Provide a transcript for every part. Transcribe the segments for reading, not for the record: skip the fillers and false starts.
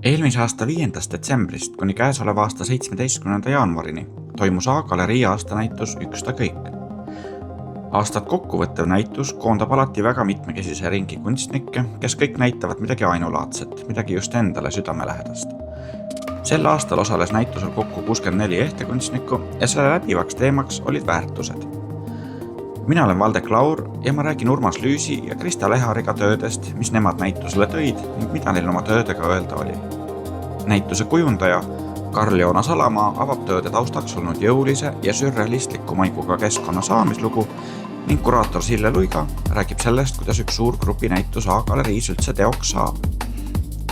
Eelmise aasta 5. detsembrist kuni käesoleva aasta 17. jaanuarini toimus A-galerii aastanäitus Üks ta kõik. Aastat kokkuvõttev näitus koondab alati väga mitmekesise ringi kunstnikke, kes kõik näitavad midagi ainulaadset, midagi just endale südamelähedast. Sel aastal osales näitusel kokku 64 ehtekunstnikku ja selle läbivaks teemaks olid väärtused. Mina olen Valdek Laur ja ma räägin Urmas Lüüsi ja Krista Lehariga töödest, mis nemad näitusele tõid ning mida neil oma töödega öelda oli. Näituse kujundaja Karl-Joona Salamaa avab tööde taustaks olnud jõulise ja sürrealistliku maiguga keskkonna saamislugu ning kuraator Sille Luiga räägib sellest, kuidas üks suur grupinäitus A-galeriis üldse teoks saab.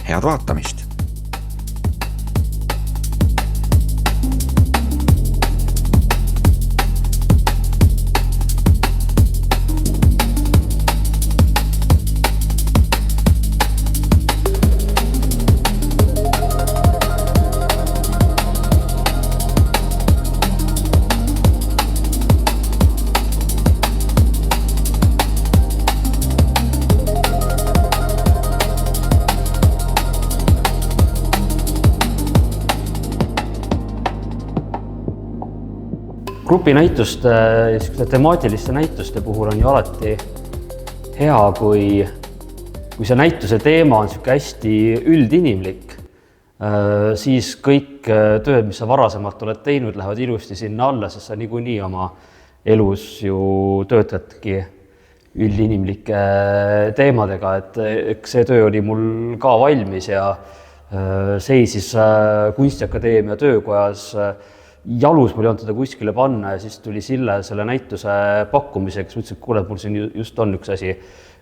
Head vaatamist! Grupinäituste, temaatiliste näituste puhul on ju alati hea, kui see näituse teema on hästi üldinimlik, siis kõik tööd, mis sa varasemalt oled teinud, lähevad ilusti sinna alla, sest sa niikuinii oma elus ju töötadki üldinimlike teemadega, et see töö oli mul ka valmis ja seisis Kunstiakadeemia töökojas jalus mul ei olnud teda kuskile panna ja siis tuli Sille selle näituse pakkumiseks, mõtlesin, et kuule, mul siin just on üks asi,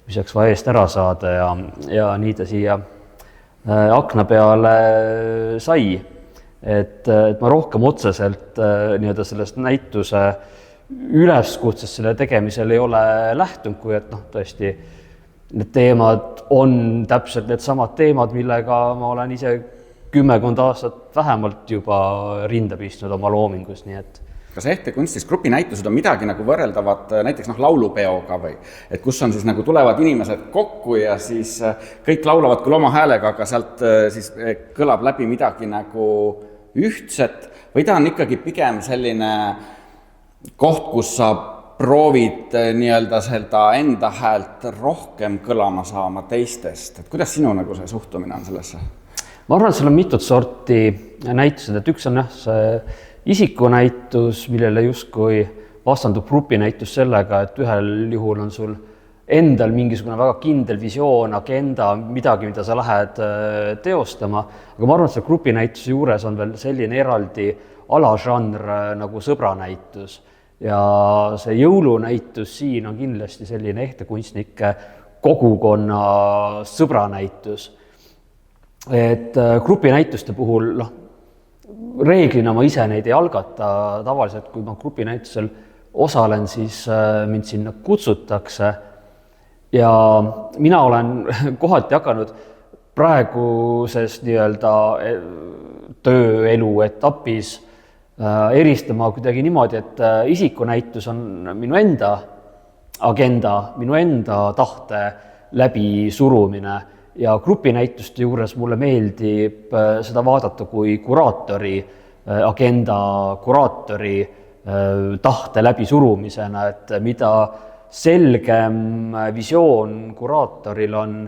mis oleks vaja eest ära saada ja nii ta siia akna peale sai. Et ma rohkem otseselt sellest näituse üleskutsest selle tegemisel ei ole lähtunud, kui et tõesti need teemad on täpselt need samad teemad, millega ma olen ise 10 aastat vähemalt juba rinda pistnud oma loomingus, nii et. Kas ehtekunstis grupinäitused on midagi nagu võrreldavad näiteks laulupeoga või? Et kus on siis nagu tulevad inimesed kokku ja siis kõik laulavad küll oma häälega, aga sealt siis kõlab läbi midagi nagu ühtset või ta on ikkagi pigem selline koht, kus sa proovid nii-öelda seda enda häält rohkem kõlama saama teistest. Et kuidas sinu nagu see suhtumine on sellesse? Ma arvan, et seal on mitut sorti näitused, et üks on see isikunäitus, millele justkui vastandub grupinäitus sellega, et ühel juhul on sul endal mingisugune väga kindel visioon, agenda, midagi, mida sa lähed teostama, aga ma arvan, et see grupinäituse juures on veel selline eraldi alažanr nagu sõbranäitus ja see jõulunäitus siin on kindlasti selline ehtekunstnike kogukonna sõbranäitus. Et grupinäituste puhul reeglina ma ise neid ei algata, tavaliselt kui ma grupinäitusel osalen, siis mind sinna kutsutakse ja mina olen kohati hakanud praeguses nii-öelda tööelu etapis eristama kuidagi niimoodi, et isikunäitus on minu enda agenda, minu enda tahte läbi surumine ja grupinäituste juures mulle meeldib seda vaadata kui kuraatori agenda, kuraatori tahte läbi surumisena, et mida selgem visioon kuraatoril on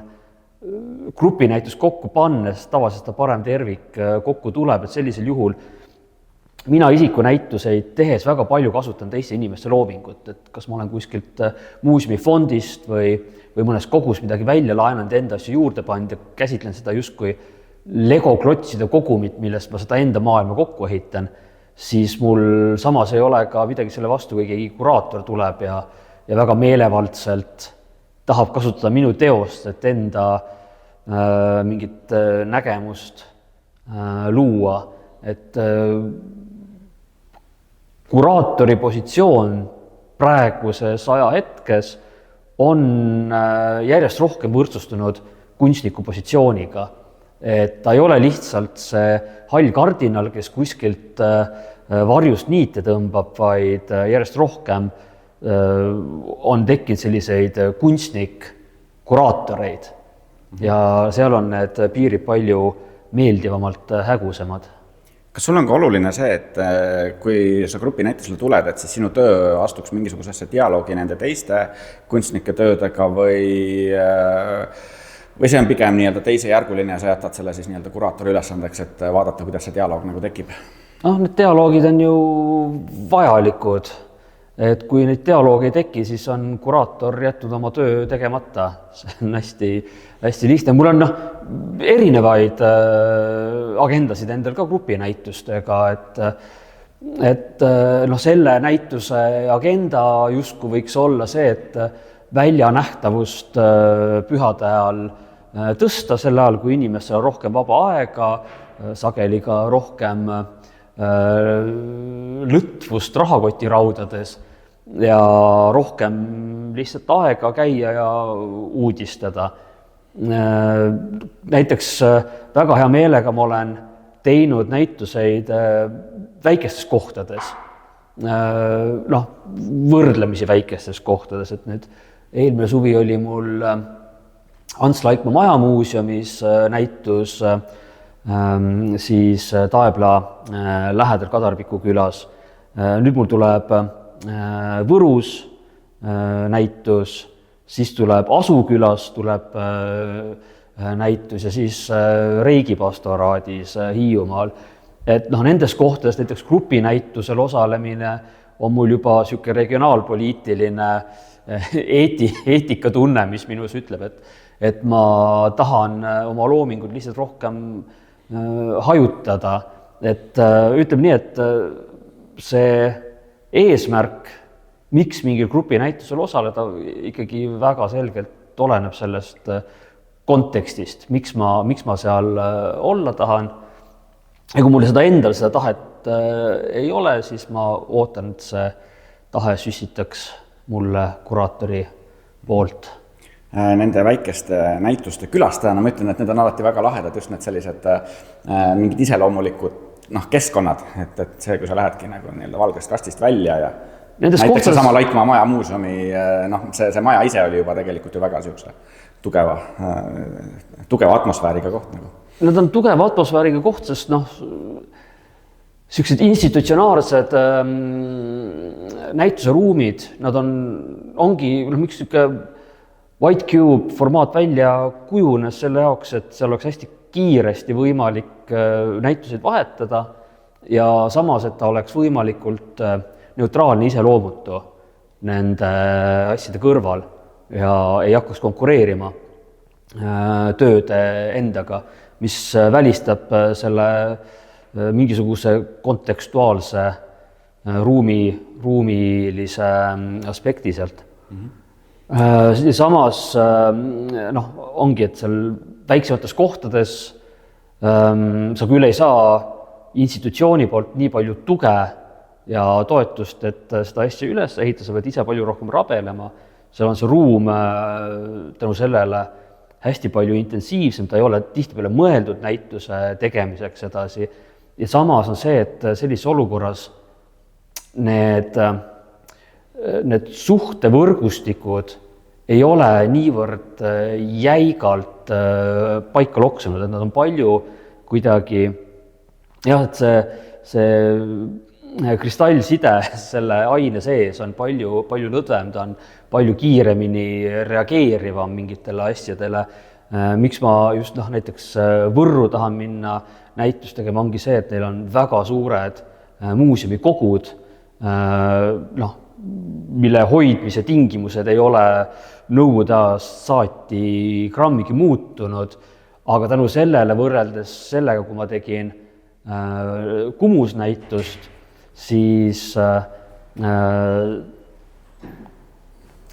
grupinäitus kokku pannes, tavaliselt ta parem tervik kokku tuleb, et sellisel juhul mina isikunäituseid tehes väga palju kasutan teiste inimeste loomingut, et kas ma olen kuskilt muuseumifondist või mõnes kogus midagi välja laenanud enda asju juurde pannud ja käsitlen seda justkui Lego klotside kogumit, millest ma seda enda maailma kokku ehitan, siis mul samas ei ole ka midagi selle vastu, kui keegi kuraator tuleb ja väga meelevaldselt tahab kasutada minu teost, et enda mingit nägemust luua, et kuraatori positsioon praeguses ajahetkes on järjest rohkem võrdsustunud kunstniku positsiooniga. Et ta ei ole lihtsalt see hall kardinal, kes kuskilt varjust niite tõmbab, vaid järjest rohkem on tekkinud selliseid kunstnik-kuraatoreid ja seal on need piirid palju meeldivamalt hägusemad. Kas sul on ka oluline see, et kui sa grupinäitusele tuled, et siis sinu töö astuks mingisugusesse dialoogi nende teiste kunstnike töödega või see on pigem nii-öelda teisejärguline ja sa jätad selle siis nii-öelda kuraatori ülesandeks, et vaadata, kuidas see dialoog nagu tekib? Need dialoogid on ju vajalikud, et kui neid dialoogi ei teki, siis on kuraator jätnud oma töö tegemata. See on hästi lihtne. Mul on erinevaid agendasid endal ka grupinäitustega, et selle näituse agenda justkui võiks olla see, et väljanähtavust pühade ajal tõsta selle ajal, kui inimestel on rohkem vaba aega, sageli ka rohkem lõtvust rahakotiraudades ja rohkem lihtsalt aega käia ja uudistada. Näiteks väga hea meelega ma olen teinud näituseid väikestes kohtades, võrdlemisi väikestes kohtades, et nüüd eelmine suvi oli mul Ants Laikmaa majamuuseumis näitus siis Taebla lähedal Kadarpiku külas. Nüüd mul tuleb Võrus näitus, siis tuleb Asukülas tuleb näitus ja siis Reigi pastoraadis Hiiumaal. Et nendes kohtades näiteks grupinäitusel osalemine on mul juba siuke regionaalpoliitiline eetikatunne, mis minus ütleb, et ma tahan oma loomingut lihtsalt rohkem hajutada. Et ütleme nii, et see eesmärk, miks mingil grupinäitusel osaleda, ikkagi väga selgelt oleneb sellest kontekstist, miks ma seal olla tahan. Ja kui mul seda tahet ei ole, siis ma ootan, et see tahe süstitaks mulle kuraatori poolt. Nende väikeste näituste külastajana ma ütlen, et need on alati väga lahedad, just need sellised mingid iseloomulikud keskkonnad, et see, kui sa lähedki nagu nii-öelda valgest kastist välja ja näiteks sama Laikmaa majamuuseumi, see maja ise oli juba tegelikult ju väga siukse tugeva atmosfääriga koht nagu. Nad on tugeva atmosfääriga koht, sest siuksed institutsionaalsed näituse ruumid, nad ongi miks siuke White Cube formaat välja kujunes selle jaoks, et seal oleks hästi kiiresti võimalik näituseid vahetada ja samas, et ta oleks võimalikult neutraalne iseloomutu nende asjade kõrval ja ei hakkaks konkureerima tööde endaga, mis välistab selle mingisuguse kontekstuaalse ruumilise aspekti sealt. Samas ongi, et seal väiksemates kohtades sa küll ei saa institutsiooni poolt nii palju tuge ja toetust, et seda asja üles ehitada, sa pead ise palju rohkem rabelema. Seal on see ruum tänu sellele hästi palju intensiivsem, ta ei ole tihtipeale mõeldud näituse tegemiseks edasi. Ja samas on see, et sellises olukorras need suhtevõrgustikud ei ole niivõrd jäigalt paika loksunud, et nad on palju kuidagi, et see kristallside selle aine sees on palju lõdvem, ta on palju kiiremini reageerivam mingitele asjadele. Miks ma just näiteks Võrru tahan minna näitust tegema, ongi see, et neil on väga suured muuseumikogud, mille hoidmise tingimused ei ole nõukogude ajast saati grammigi muutunud, aga tänu sellele võrreldes sellega, kui ma tegin Kumus näitust, siis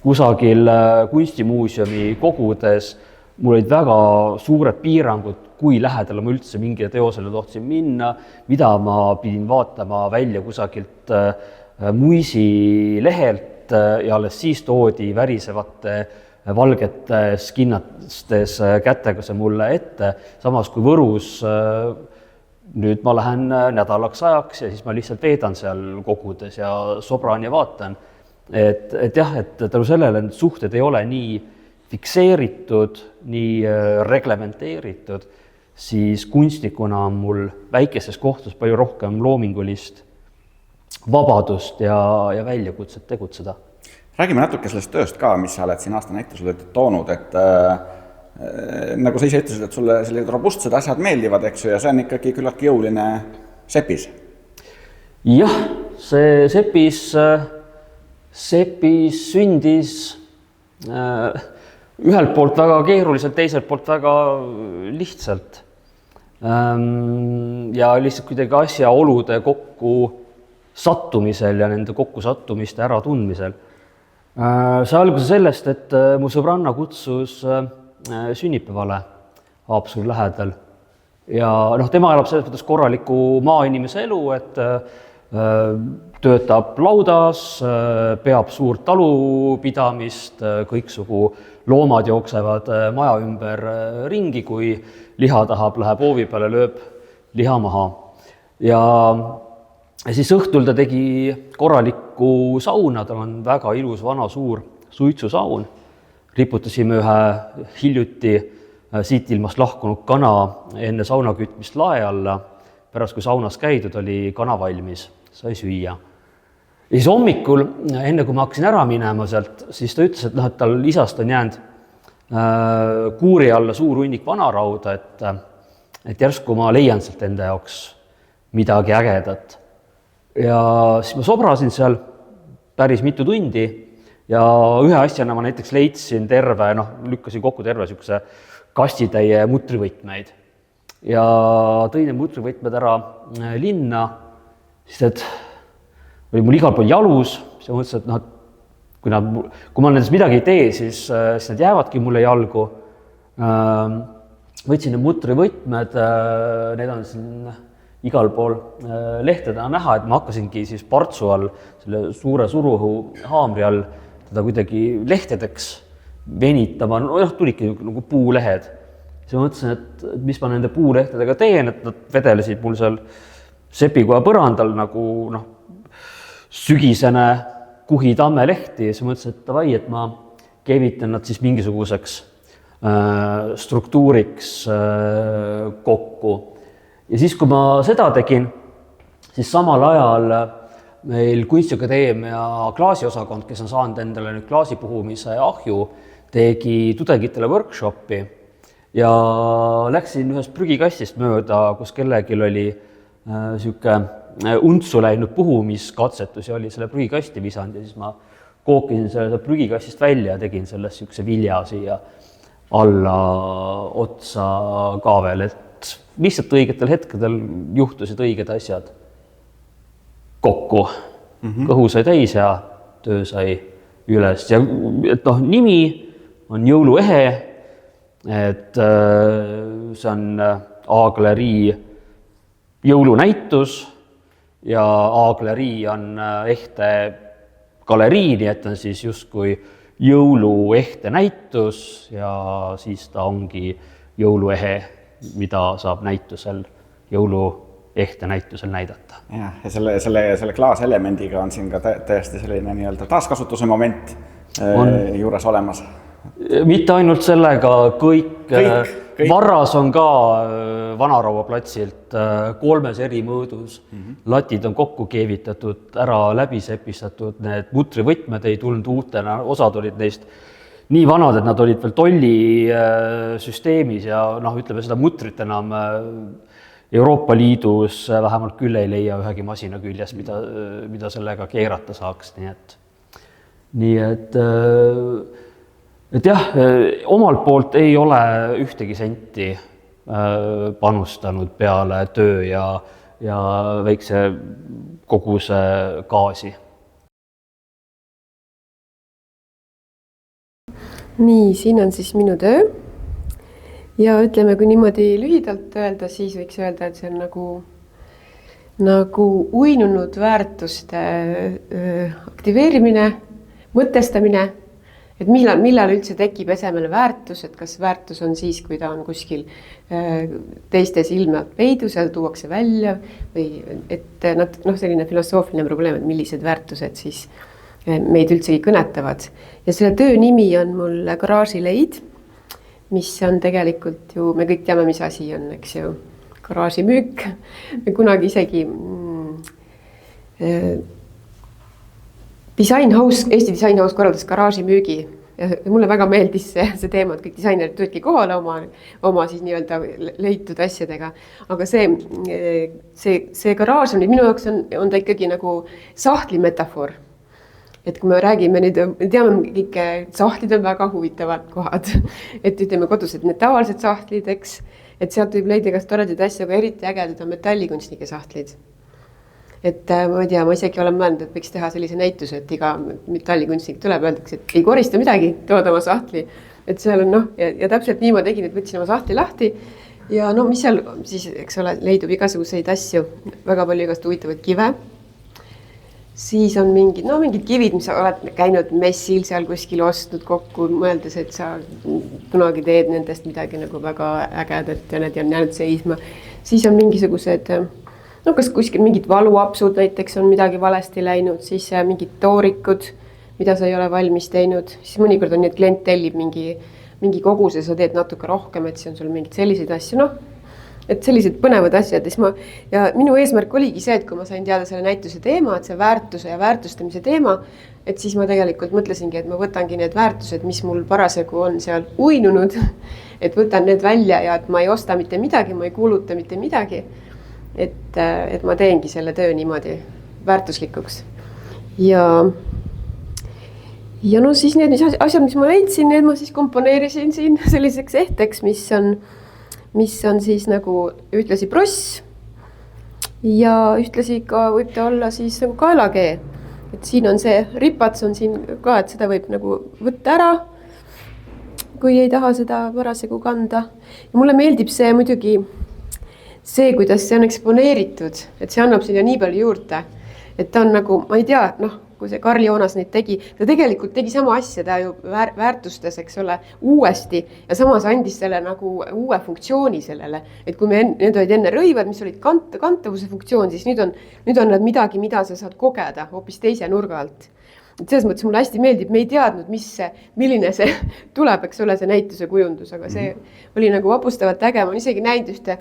kusagil kunstimuuseumi kogudes mul olid väga suured piirangud, kui lähedale ma üldse mingile teosele tohtsin minna, mida ma pidin vaatama välja kusagilt muisilehelt ja alles siis toodi värisevate valgete skinnastes kätega see mulle ette. Samas kui Võrus nüüd ma lähen nädalaks ajaks ja siis ma lihtsalt veedan seal kogudes ja sobran ja vaatan. Et tänu sellele need suhted ei ole nii fikseeritud, nii reglementeeritud, siis kunstnikuna on mul väikeses kohtus palju rohkem loomingulist vabadust ja väljakutset tegutseda. Räägime natuke sellest tööst ka, mis sa oled siin aastanäitusele toonud, et nagu sa ise ütlesid, et sulle sellised robustsed asjad meeldivad, eks ju, ja see on ikkagi küllaltki jõuline sepis. Jah, see sepis sündis ühelt poolt väga keeruliselt, teiselt poolt väga lihtsalt. Ja lihtsalt kuidagi asjaolude kokku sattumisel ja nende kokkusattumiste ära tundmisel. See alguse sellest, et mu sõbranna kutsus sünnipäevale Haapsalu lähedal. Ja tema elab selles mõttes korraliku maainimese elu, et töötab laudas, peab suurt talupidamist, kõiksugu loomad jooksevad maja ümber ringi, kui liha tahab, läheb hoovi peale, lööb liha maha. Ja siis õhtul ta tegi korralikku sauna, tal on väga ilus vana suur suitsusaun. Riputasime ühe hiljuti siit ilmast lahkunud kana enne sauna kütmist lae alla. Pärast kui saunas käidud, oli kana valmis, sai süüa. Ja siis hommikul, enne kui ma hakkasin ära minema sealt, siis ta ütles, et tal isast on jäänud kuuri alla suur hunnik vanarauda, et järsku ma leian sealt enda jaoks midagi ägedat. Ja siis ma sobrasin seal päris mitu tundi ja ühe asjana ma näiteks leidsin lükkasin kokku terve niisuguse kastitäie mutrivõtmeid. Ja tõin need mutrivõtmed ära linna, sest et oli mul igal pool jalus, siis ma mõtlesin, et kui ma nendest midagi ei tee, siis need jäävadki mulle jalgu. Võtsin need mutrivõtmed, need on siin igal pool lehtedena näha, et ma hakkasingi siis partsu all, selle suure suruhu haamri all, teda kuidagi lehtedeks venitama, tulidki nagu puulehed. Siis ma mõtlesin, et mis ma nende puulehtedega teen, et nad vedelesid mul seal sepikoja põrandal nagu sügisene kuhi tammelehti ja siis mõtlesin, et davai, et ma keevitan nad siis mingisuguseks struktuuriks kokku. Ja siis, kui ma seda tegin, siis samal ajal meil Kunstiakadeemia klaasiosakond, kes on saanud endale nüüd klaasipuhumise ahju, tegi tudengitele workshopi ja läksin ühest prügikastist mööda, kus kellelgi oli siuke untsu läinud puhumiskatsetus ja oli selle prügikasti visanud ja siis ma kookisin selle prügikastist välja ja tegin sellest siukse vilja siia alla otsa ka veel, et lihtsalt õigetel hetkedel juhtusid õiged asjad kokku. Kõhu sai täis ja töö sai üles. Ja et nimi on Jõuluehe, et see on A-galerii jõulunäitus ja A-galerii on ehte galerii, nii et on siis justkui jõuluehte näitus ja siis ta ongi jõuluehe, mida saab näitusel, jõuluehte näitusel näidata. Ja selle klaaselemendiga on siin ka täiesti selline nii-öelda taaskasutuse moment juures olemas. Mitte ainult sellega, kõik. Varras on ka Vanaraua platsilt 3 eri mõõdus. Latid on kokku keevitatud, ära läbi sepistatud, need mutrivõtmed ei tulnud uutena, osad olid neist nii vanad, et nad olid veel tolli süsteemis ja ütleme seda mutrit enam Euroopa Liidus vähemalt küll ei leia ühegi masina küljes, mida sellega keerata saaks. Nii et jah, omalt poolt ei ole ühtegi senti panustanud peale töö ja väikse koguse gaasi. Nii, siin on siis minu töö ja ütleme, kui niimoodi lühidalt öelda, siis võiks öelda, et see on nagu uinunud väärtuste aktiveerimine, mõtestamine, et millal üldse tekib esemele väärtus, et kas väärtus on siis, kui ta on kuskil teiste silme alt peidus ja tuuakse välja või et selline filosoofiline probleem, et millised väärtused siis meid üldsegi kõnetavad. Ja selle töö nimi on mul garaažileid, mis on tegelikult ju, me kõik teame, mis asi on, eks ju, garaažimüük. Me kunagi isegi Eesti Design House korraldas garaažimüügi ja mulle väga meeldis see teema, et kõik disainerid tulidki kohale oma siis nii-öelda leitud asjadega. Aga see garaaž on minu jaoks on ta ikkagi nagu sahtli metafoor. Et kui me räägime nüüd, teame kõik, sahtlid on väga huvitavad kohad. Et ütleme kodused need tavalised sahtlid, eks, et sealt võib leida kas toredaid asju, aga eriti ägedad on metallikunstnike sahtlid. Et ma ei tea, ma isegi olen mõelnud, et võiks teha sellise näituse, et iga metallikunstnik tuleb, öeldakse, et ei korista midagi, tood oma sahtli. Et seal on ja täpselt nii ma tegin, et võtsin oma sahtli lahti ja mis seal siis, eks ole, leidub igasuguseid asju, väga palju igast huvitavaid kive. Siis on mingid kivid, mis oled käinud messil seal kuskil ostnud kokku, mõeldes, et sa kunagi teed nendest midagi nagu väga ägedat ja need on jäänud seisma. Siis on mingisugused, kas kuskil mingid valuapsud näiteks on midagi valesti läinud, siis mingid toorikud, mida sa ei ole valmis teinud. Siis mõnikord on nii, et klient tellib mingi koguse, sa teed natuke rohkem, et see on sul mingid selliseid asju, et sellised põnevad asjad. Ja minu eesmärk oligi see, et kui ma sain teada selle näituse teema, et see väärtuse ja väärtustamise teema, et siis ma tegelikult mõtlesingi, et ma võtangi need väärtused, mis mul parasjagu on seal uinunud, et võtan need välja ja et ma ei osta mitte midagi, ma ei kuuluta mitte midagi, et ma teengi selle töö niimoodi väärtuslikuks. Ja siis need asjad, mis ma leidsin, need ma siis komponeerisin siin selliseks ehteks, mis on siis nagu ühtlasi pross ja ühtlasi ka võib ta olla siis nagu kaelakee. Et siin on see ripats on siin ka, et seda võib nagu võtta ära, kui ei taha seda parasjagu kanda. Ja mulle meeldib see muidugi see, kuidas see on eksponeeritud, et see annab sinna nii palju juurde. Et ta on nagu, ma ei tea, kui see Karl Joonas neid tegi, ta tegelikult tegi sama asja, ta ju väärtustas, eks ole, uuesti ja samas andis selle nagu uue funktsiooni sellele. Et kui need olid enne rõivad, mis olid kantavuse funktsioon, siis nüüd on nad midagi, mida sa saad kogeda hoopis teise nurga alt. Et selles mõttes mulle hästi meeldib, me ei teadnud, milline see tuleb, eks ole, see näituse kujundus, aga see oli nagu vapustavalt äge. Ma isegi näinud ühte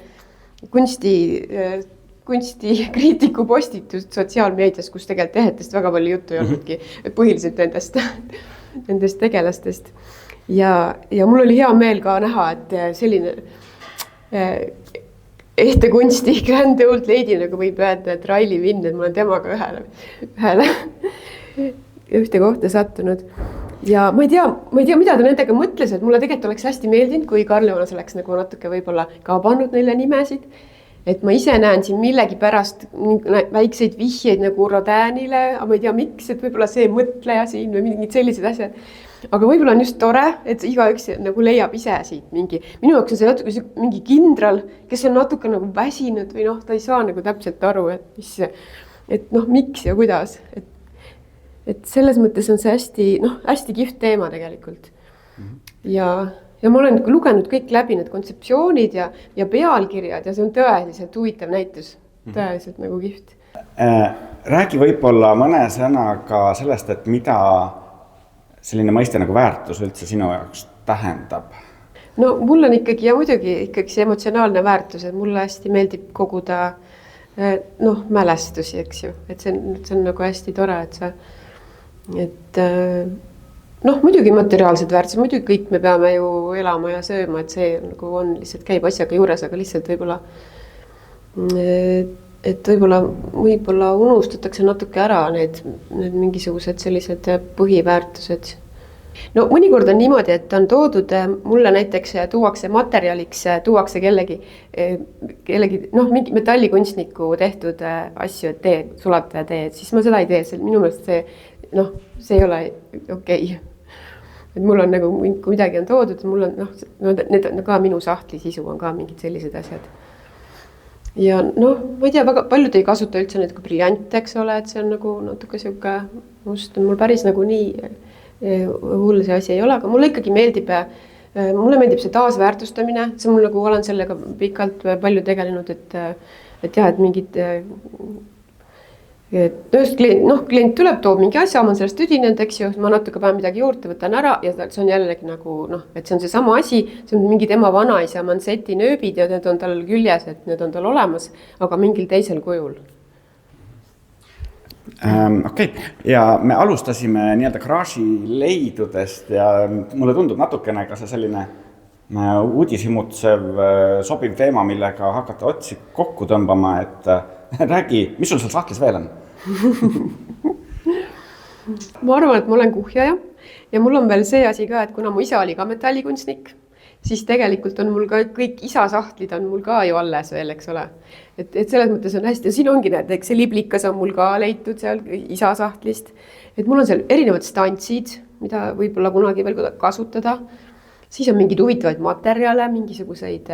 kunstikriitiku postitust sotsiaalmeedias, kus tegelikult ehetest väga palju juttu ei olnudki, põhiliselt nendest tegelastest. Ja mul oli hea meel ka näha, et selline ehte kunsti Grand Old Lady, nagu võib öelda, et Raili Vinn, et ma olen temaga ühte kohta sattunud. Ja ma ei tea, mida ta nendega mõtles, et mulle tegelikult oleks hästi meeldinud, kui Karl Joonas oleks nagu natuke võib-olla ka pannud neile nimesid. Et ma ise näen siin millegi pärast väikseid vihjeid nagu Rodinile, aga ma ei tea miks, et võib-olla see mõtleja siin või mingid sellised asjad. Aga võib-olla on just tore, et igaüks nagu leiab ise siit minu jaoks on see natuke mingi kindral, kes on natuke nagu väsinud või ta ei saa nagu täpselt aru, et miks ja kuidas. Et selles mõttes on see hästi kihvt teema tegelikult. Ja ma olen lugenud kõik läbi need kontseptsioonid ja pealkirjad ja see on tõeliselt huvitav näitus. Tõeliselt nagu kihvt. Räägi võib-olla mõne sõnaga sellest, et mida selline mõiste nagu väärtus üldse sinu jaoks tähendab? No mul on ikkagi ja muidugi see emotsionaalne väärtus, et mulle hästi meeldib koguda mälestusi, eks ju. Et see on nagu hästi tore, et muidugi materiaalsed väärtused, muidugi kõik me peame ju elama ja sööma, et see nagu on lihtsalt käib asjaga juures, aga lihtsalt võib-olla unustatakse natuke ära need mingisugused sellised põhiväärtused. No mõnikord on niimoodi, et on toodud mulle näiteks tuuakse materjaliks, tuuakse kellegi mingi metallikunstniku tehtud asju, et sulataja tee, siis ma seda ei tee, minu meelest see ei ole okei. Et mul on nagu, kui midagi on toodud, mul on, need on ka minu sahtli sisu on ka mingid sellised asjad. Ja ma ei tea, väga paljud ei kasuta üldse need kui briljant, eks ole, et see on nagu natuke siuke must, mul päris nagu nii hull see asi ei ole, aga mulle ikkagi meeldib see taasväärtustamine, see mul nagu olen sellega pikalt palju tegelenud, et jah, et mingid et klient tuleb, toob mingi asja, ma olen sellest tüdinenud, eks ju, ma natuke panen midagi juurde, võtan ära ja see on jällegi nagu et see on see sama asi, see on mingi tema vanaisa Manseti nööbid ja need on tal küljes, et need on tal olemas, aga mingil teisel kujul. Okei, ja me alustasime nii-öelda garaaži leidudest ja mulle tundub natukene ka see selline uudishimutsev sobiv teema, millega hakata otsi kokku tõmbama, et räägi, mis sul seal sahtlis veel on? Ma arvan, et ma olen kuhjaja ja mul on veel see asi ka, et kuna mu isa oli ka metallikunstnik, siis tegelikult on mul ka kõik isa sahtlid on mul ka ju alles veel, eks ole. Et selles mõttes on hästi ja siin ongi need, eks see liblikas on mul ka leitud seal isa sahtlist. Et mul on seal erinevad stantsid, mida võib-olla kunagi veel kasutada. Siis on mingid huvitavaid materjale, mingisuguseid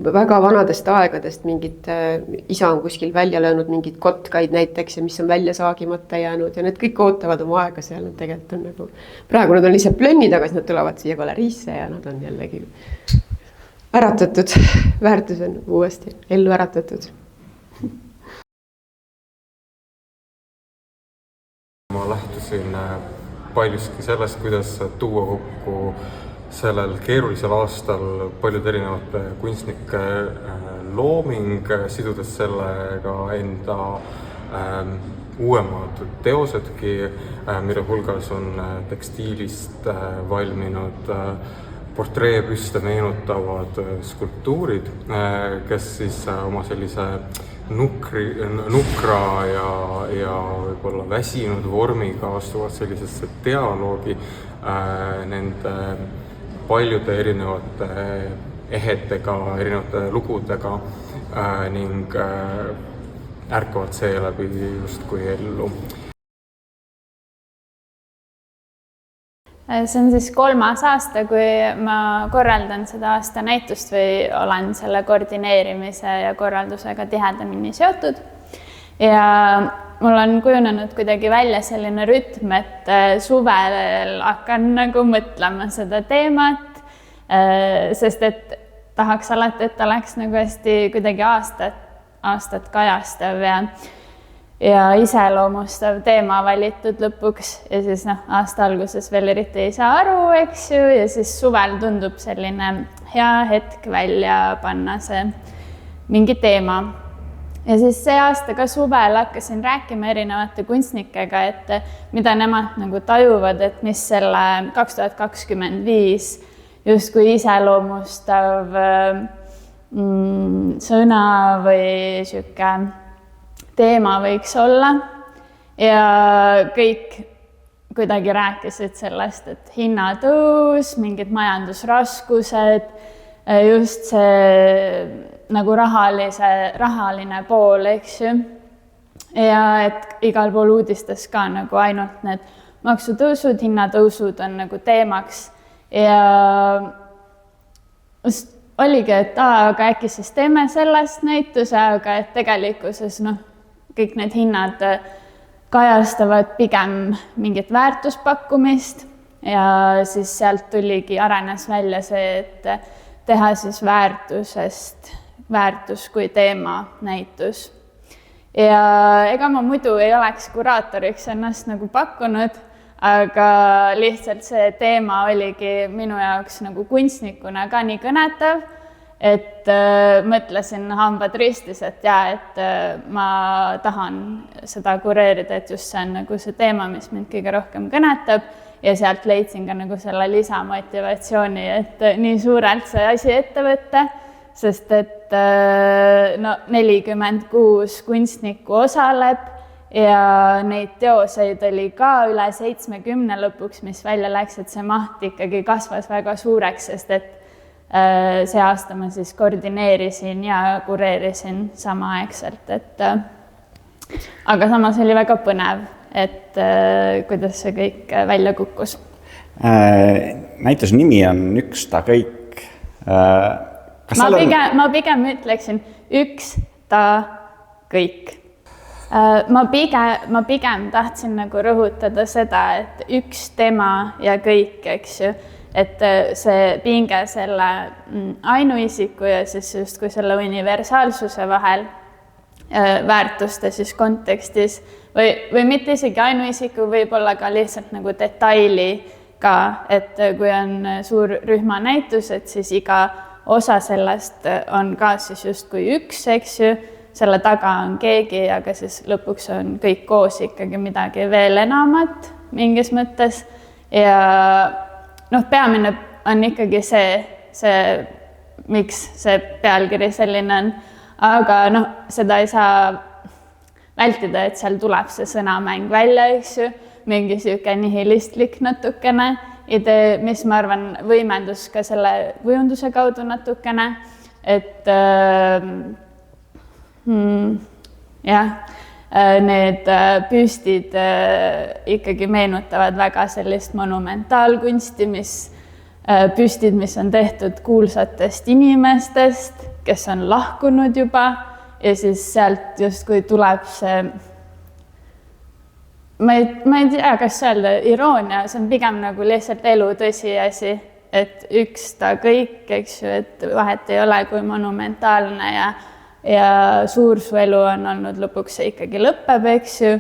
väga vanadest aegadest mingid, isa on kuskil välja löönud mingid kotkaid näiteks ja mis on välja saagimata jäänud ja need kõik ootavad oma aega seal, nad tegelikult on nagu, praegu nad on lihtsalt plönnid, aga siis nad tulevad siia galeriisse ja nad on jällegi äratatud, väärtus on uuesti ellu äratatud. Ma lähtusin paljuski sellest, kuidas tuua kokku sellel keerulisel aastal paljud erinevate kunstnike looming, sidudes sellega enda uuemad teosedki, mille hulgas on tekstiilist valminud portreepüste meenutavad skulptuurid, kes siis oma sellise nukra ja võib-olla väsinud vormiga astuvad sellisesse dialoogi nende paljude erinevate ehetega, erinevate lugudega ning ärkavad seeläbi justkui ellu. See on siis 3. aasta, kui ma korraldan seda aasta näitust või olen selle koordineerimise ja korraldusega tihedamini seotud. Ja mul on kujunenud kuidagi välja selline rütm, et suvel hakkan nagu mõtlema seda teemat, sest et tahaks alati, et oleks nagu hästi kuidagi aastat kajastav ja iseloomustav teema valitud lõpuks ja siis aasta alguses veel eriti ei saa aru, eks ju, ja siis suvel tundub selline hea hetk välja panna see mingi teema. Ja siis see aasta ka suvel hakkasin rääkima erinevate kunstnikega, et mida nemad nagu tajuvad, et mis selle 2025 justkui iseloomustav sõna või sihuke teema võiks olla ja kõik kuidagi rääkisid sellest, et hinnatõus, mingid majandusraskused, just see nagu rahaline pool, eks ju. Ja et igal pool uudistes ka nagu ainult need maksutõusud, hinnatõusud on nagu teemaks ja oligi, et aga äkki siis teeme sellest näituse, aga et tegelikkuses kõik need hinnad kajastavad pigem mingit väärtuspakkumist ja siis sealt tuligi, arenes välja see, et teha siis väärtus kui teema näitus. Ja ega ma muidu ei oleks kuraatoriks ennast nagu pakkunud, aga lihtsalt see teema oligi minu jaoks nagu kunstnikuna ka nii kõnetav, et mõtlesin hambad ristis, et ma tahan seda kureerida, et just see on nagu see teema, mis mind kõige rohkem kõnetab ja sealt leidsin ka nagu selle lisamotivatsiooni, et nii suurelt see asi ette võtta, sest et 46 kunstnikku osaleb ja neid teoseid oli ka üle 70 lõpuks, mis välja läks, et see maht ikkagi kasvas väga suureks, sest et see aasta ma siis koordineerisin ja kureerisin samaaegselt, aga samas oli väga põnev, et kuidas see kõik välja kukkus. Näituse nimi on Üks ta kõik. Ma pigem ütleksin Üks ta kõik. Ma pigem tahtsin nagu rõhutada seda, et üks tema ja kõik, eks ju, et see pinge selle ainuisiku ja siis justkui selle universaalsuse vahel, väärtuste siis kontekstis või mitte isegi ainuisiku, võib-olla ka lihtsalt nagu detailiga, et kui on suur rühmanäitus, et siis iga osa sellest on ka siis justkui üks, eks ju, selle taga on keegi, aga siis lõpuks on kõik koos ikkagi midagi veel enamat mingis mõttes ja noh, peamine on ikkagi see, miks see pealkiri selline on, aga noh, seda ei saa vältida, et seal tuleb see sõnamäng välja, eks ju, mingi siuke nihilistlik natukene idee, mis ma arvan võimendus ka selle kujunduse kaudu natukene, et need püstid ikkagi meenutavad väga sellist monumentaalkunsti, püstid, mis on tehtud kuulsatest inimestest, kes on lahkunud juba ja siis sealt justkui tuleb see, ma ei tea, kas öelda iroonia, see on pigem nagu lihtsalt elu tõsiasi, et üks ta kõik, eks ju, et vahet ei ole, kui monumentaalne ja suur su elu on olnud, lõpuks see ikkagi lõpeb, eks ju,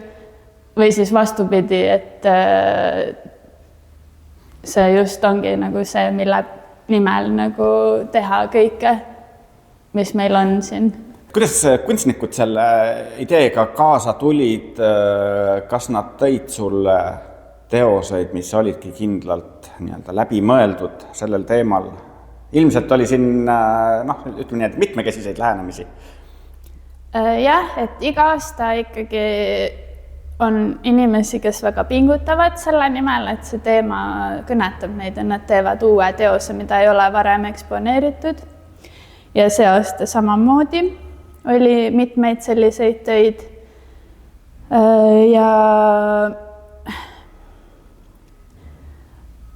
või siis vastupidi, et see just ongi nagu see, mille nimel nagu teha kõike, mis meil on siin. Kuidas kunstnikud selle ideega kaasa tulid, kas nad tõid sulle teoseid, mis olidki kindlalt läbi mõeldud sellel teemal? Ilmselt oli siin ütleme nii, et mitmekesiseid lähenemisi. Jah, et iga aasta ikkagi on inimesi, kes väga pingutavad selle nimel, et see teema kõnetab neid ja nad teevad uue teose, mida ei ole varem eksponeeritud. Ja see aasta samamoodi oli mitmeid selliseid töid ja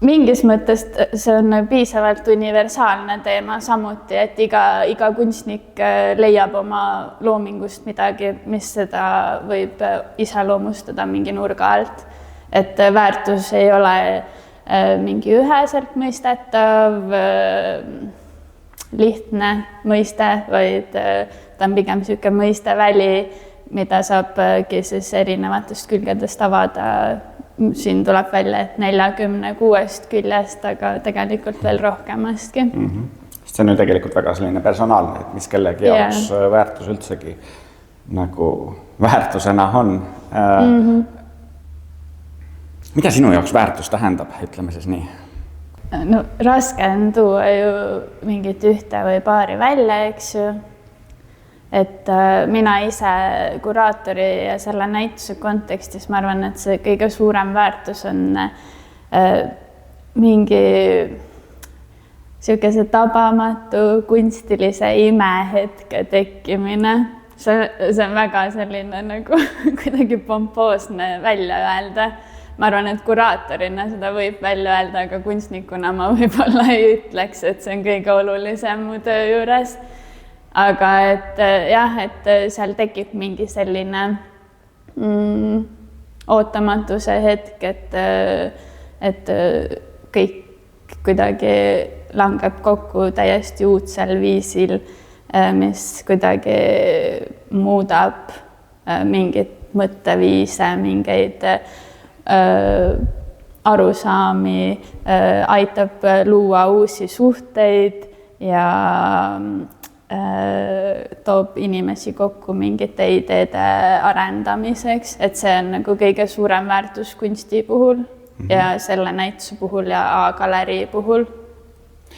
mingis mõttes see on piisavalt universaalne teema samuti, et iga kunstnik leiab oma loomingust midagi, mis seda võib iseloomustada mingi nurga alt. Et väärtus ei ole mingi üheselt mõistetav, lihtne mõiste, vaid ta on pigem siuke mõisteväli, mida saabki siis erinevatest külgedest avada. Siin tuleb välja, et 46 küljest, aga tegelikult veel rohkemastki. See on ju tegelikult väga selline personaalne, et mis kellegi jaoks väärtus üldsegi nagu väärtusena on. Mida sinu jaoks väärtus tähendab, ütleme siis nii? No, raske on tuua ju mingit ühte või paari välja, eks ju. Et mina ise kuraatori ja selle näituse kontekstis, ma arvan, et see kõige suurem väärtus on mingi siukese tabamatu kunstilise imehetke tekkimine. See on väga selline nagu kuidagi pompoosne välja öelda. Ma arvan, et kuraatorina seda võib välja öelda, aga kunstnikuna ma võib-olla ei ütleks, et see on kõige olulisem mu töö juures. Aga et jah, et seal tekib mingi selline ootamatuse hetk, et kõik kuidagi langeb kokku täiesti uudsel viisil, mis kuidagi muudab mingit mõtteviise, mingeid arusaami, aitab luua uusi suhteid ja toob inimesi kokku mingite ideede arendamiseks, et see on nagu kõige suurem väärtus kunsti puhul ja selle näituse puhul ja A-galerii puhul.